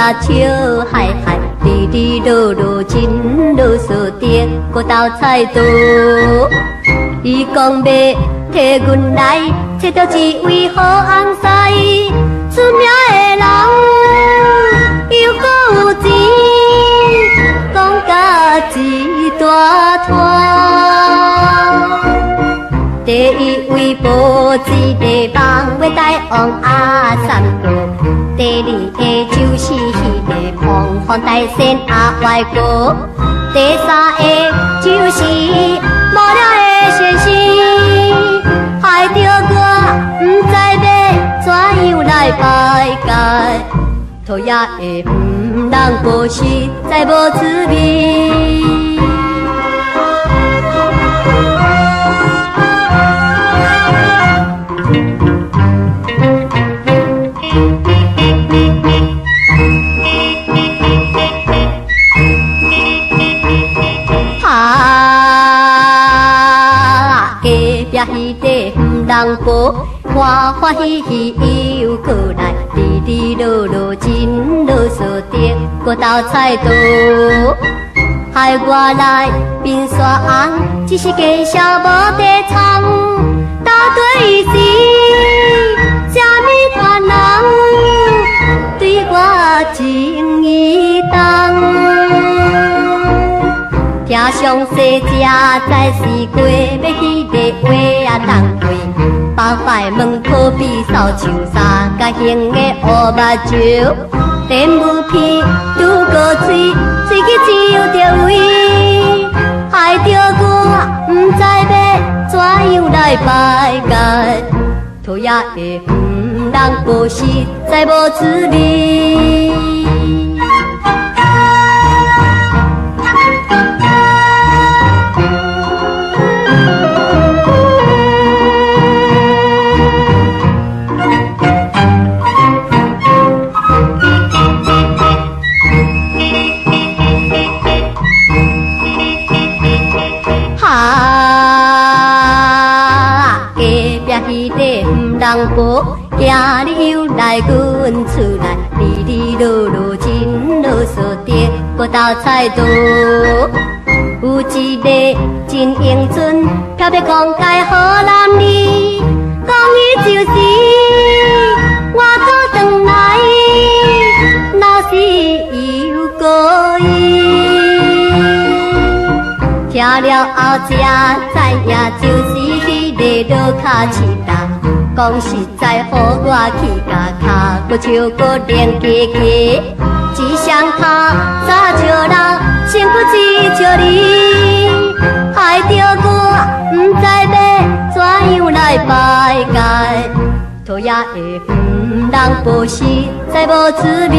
啦笑嗨嗨，哩哩噜噜真噜输得个斗菜刀。伊讲要替阮来找到一位好翁婿，出名的人又搁有钱，讲甲一大摊。第一位保持地方要带往阿三哥，第二个就是迄个胖胖大仙阿外哥，第三个就是无聊的先生，害着我不知要怎样来拜解，讨也会不人保实在无滋味。迄个不人保，欢欢喜喜又过来，哩哩噜噜真噜输得个斗菜刀，害我来变山红，只是介绍无地藏，到底是啥物款人对我情意重？听详细才知是过要迄个话啊当对，百块门可比扫帚衫，甲型的乌目睭，连雾片拄过嘴，嘴去只有着位，害着我不知要怎样来拜解，讨也会不人保实在无滋味。人保今日又来阮厝内，哩哩噜噜真噜输得个斗菜刀。有一个真英俊，特别讲介好男儿，讲伊就是我倒转来，若是有故意，听了后才知影就是迄个落卡饲蛋。讲实在，予我去甲脚，搁手搁连起起，一双脚早笑人，身躯只笑你，害着我不知要怎样来拜解，讨也会不人保实在无滋味。